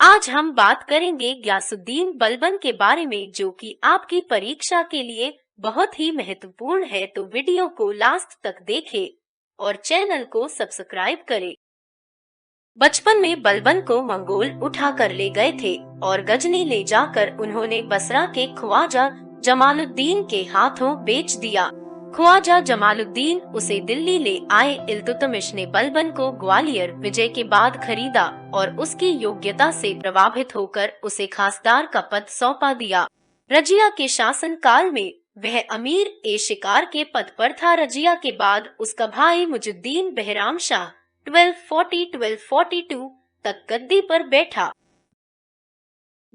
आज हम बात करेंगे गयासुद्दीन बलबन के बारे में, जो कि आपकी परीक्षा के लिए बहुत ही महत्वपूर्ण है। तो वीडियो को लास्ट तक देखें और चैनल को सब्सक्राइब करें। बचपन में बलबन को मंगोल उठा कर ले गए थे और गजनी ले जाकर उन्होंने बसरा के ख्वाजा जमालुद्दीन के हाथों बेच दिया। ख्वाजा जमालुद्दीन उसे दिल्ली ले आए। इल्तुतमिश ने बलबन को ग्वालियर विजय के बाद खरीदा और उसकी योग्यता से प्रभावित होकर उसे खासदार का पद सौंपा दिया। रजिया के शासन काल में वह अमीर ए शिकार के पद पर था। रजिया के बाद उसका भाई मुजुद्दीन बहराम शाह 1240-1242 तक गद्दी पर बैठा।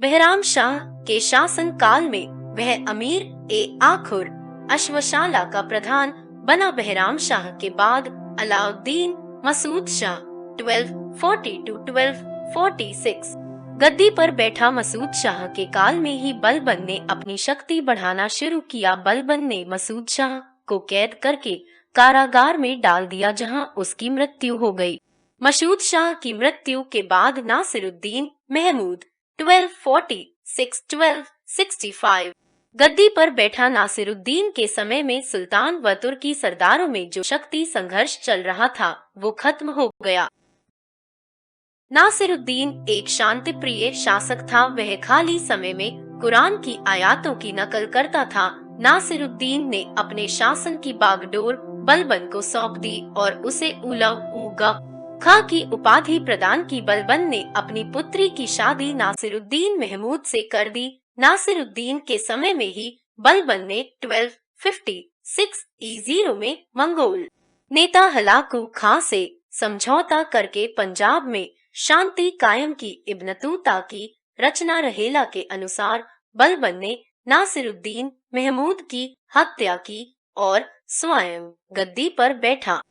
बहराम शाह के शासन काल में वह अमीर ए आखुर अश्वशाला का प्रधान बना। बहराम शाह के बाद अलाउद्दीन मसूद शाह 1240-1246 गद्दी पर बैठा। मसूद शाह के काल में ही बलबन ने अपनी शक्ति बढ़ाना शुरू किया। बलबन ने मसूद शाह को कैद करके कारागार में डाल दिया, जहां उसकी मृत्यु हो गई। मसूद शाह की मृत्यु के बाद नासिरुद्दीन महमूद 1246-1265 गद्दी पर बैठा। नासिरुद्दीन के समय में सुल्तान व तुर्की सरदारों में जो शक्ति संघर्ष चल रहा था वो खत्म हो गया। नासिरुद्दीन एक शांतिप्रिय शासक था। वह खाली समय में कुरान की आयतों की नकल करता था। नासिरुद्दीन ने अपने शासन की बागडोर बलबन को सौंप दी और उसे उला उगा खां की उपाधि प्रदान की। बलबन ने अपनी पुत्री की शादी नासिरुद्दीन महमूद से कर दी। नासिरुद्दीन के समय में ही बलबन ने 1256 में मंगोल नेता हलाकू खां से समझौता करके पंजाब में शांति कायम की। इब्न तूता की रचना रहेला के अनुसार बलबन ने नासिरुद्दीन महमूद की हत्या की और स्वयं गद्दी पर बैठा।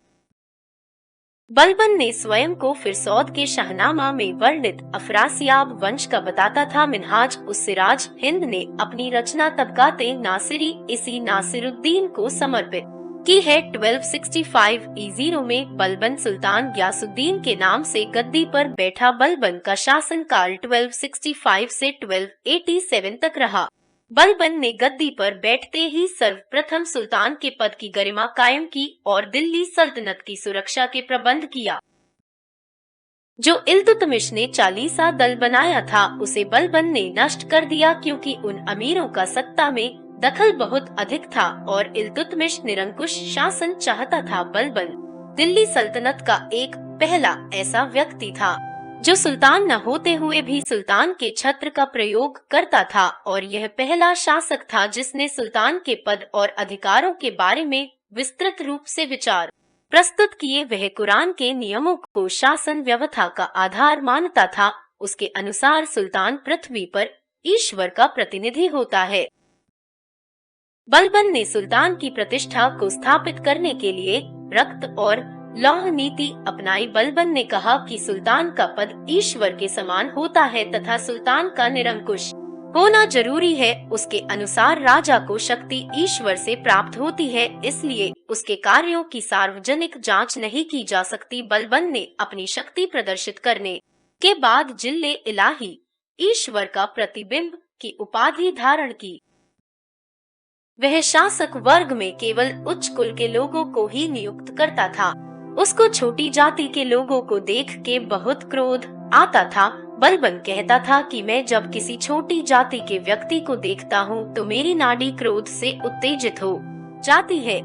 बलबन ने स्वयं को फिरसौद के शाहनामा में वर्णित अफरासियाब वंश का बताता था। मिनहाज उस सिराज हिंद ने अपनी रचना तबकाते नासिरी इसी नासिरुद्दीन को समर्पित की है। 1265 में बलबन सुल्तान गयासुद्दीन के नाम से गद्दी पर बैठा। बलबन का शासनकाल 1265 से 1287 तक रहा। बलबन ने गद्दी पर बैठते ही सर्वप्रथम सुल्तान के पद की गरिमा कायम की और दिल्ली सल्तनत की सुरक्षा के प्रबंध किया। जो इल्तुतमिश ने चालीसा दल बनाया था उसे बलबन ने नष्ट कर दिया, क्योंकि उन अमीरों का सत्ता में दखल बहुत अधिक था और इल्तुतमिश निरंकुश शासन चाहता था। बलबन दिल्ली सल्तनत का एक पहला ऐसा व्यक्ति था जो सुल्तान न होते हुए भी सुल्तान के छत्र का प्रयोग करता था, और यह पहला शासक था जिसने सुल्तान के पद और अधिकारों के बारे में विस्तृत रूप से विचार प्रस्तुत किए। वह कुरान के नियमों को शासन व्यवस्था का आधार मानता था। उसके अनुसार सुल्तान पृथ्वी पर ईश्वर का प्रतिनिधि होता है। बलबन ने सुल्तान की प्रतिष्ठा को स्थापित करने के लिए रक्त और लौह नीति अपनाई। बलबन ने कहा कि सुल्तान का पद ईश्वर के समान होता है तथा सुल्तान का निरंकुश होना जरूरी है। उसके अनुसार राजा को शक्ति ईश्वर से प्राप्त होती है, इसलिए उसके कार्यों की सार्वजनिक जांच नहीं की जा सकती। बलबन ने अपनी शक्ति प्रदर्शित करने के बाद जिल्ले इलाही ईश्वर का प्रतिबिंब की उपाधि धारण की। वह शासक वर्ग में केवल उच्च कुल के लोगों को ही नियुक्त करता था। उसको छोटी जाति के लोगों को देख के बहुत क्रोध आता था। बलबन कहता था कि मैं जब किसी छोटी जाति के व्यक्ति को देखता हूँ तो मेरी नाड़ी क्रोध से उत्तेजित हो जाती है,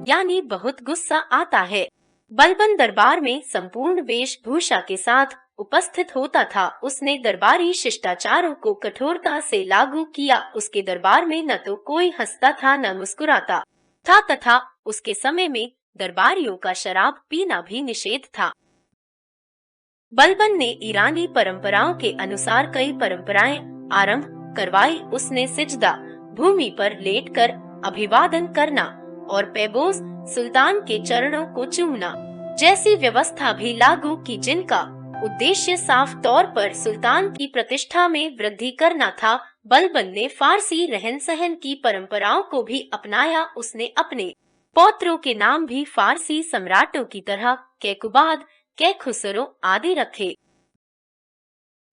यानी बहुत गुस्सा आता है। बलबन दरबार में संपूर्ण वेशभूषा के साथ उपस्थित होता था। उसने दरबारी शिष्टाचारों को कठोरता से लागू किया। उसके दरबार में न तो कोई हंसता था न मुस्कुराता था तथा उसके समय में दरबारियों का शराब पीना भी निषेध था। बलबन ने ईरानी परंपराओं के अनुसार कई परंपराएं आरंभ करवाई। उसने सिजदा भूमि पर लेटकर अभिवादन करना और पैबोस सुल्तान के चरणों को चूमना जैसी व्यवस्था भी लागू की, जिनका उद्देश्य साफ तौर पर सुल्तान की प्रतिष्ठा में वृद्धि करना था। बलबन ने फारसी रहन सहन की परंपराओं को भी अपनाया। उसने अपने पौत्रों के नाम भी फारसी सम्राटों की तरह कैकुबाद, कैखुसरो आदि रखे।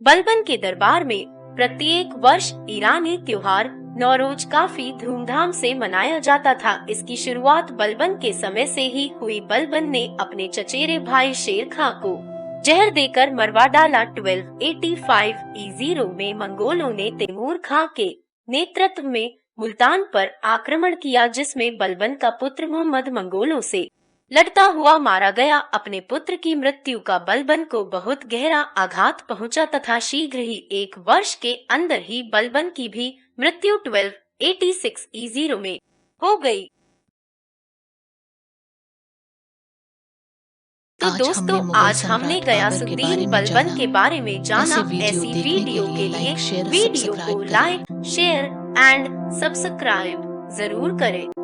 बलबन के दरबार में प्रत्येक वर्ष ईरानी त्योहार नौरोज काफी धूमधाम से मनाया जाता था। इसकी शुरुआत बलबन के समय से ही हुई। बलबन ने अपने चचेरे भाई शेर खां को जहर देकर मरवा डाला। 1285 E0 में मंगोलों ने तैमूर खां के नेतृत्व में मुल्तान पर आक्रमण किया, जिसमें बलबन का पुत्र मोहम्मद मंगोलों से लड़ता हुआ मारा गया। अपने पुत्र की मृत्यु का बलबन को बहुत गहरा आघात पहुंचा तथा शीघ्र ही 1 वर्ष के अंदर ही बलबन की भी मृत्यु 1286 E0 में हो गई। तो दोस्तों, आज हमने गयासुद्दीन बलबन के बारे में जाना। ऐसी वीडियो के लिए वीडियो को लाइक, शेयर एंड सब्सक्राइब जरूर करें।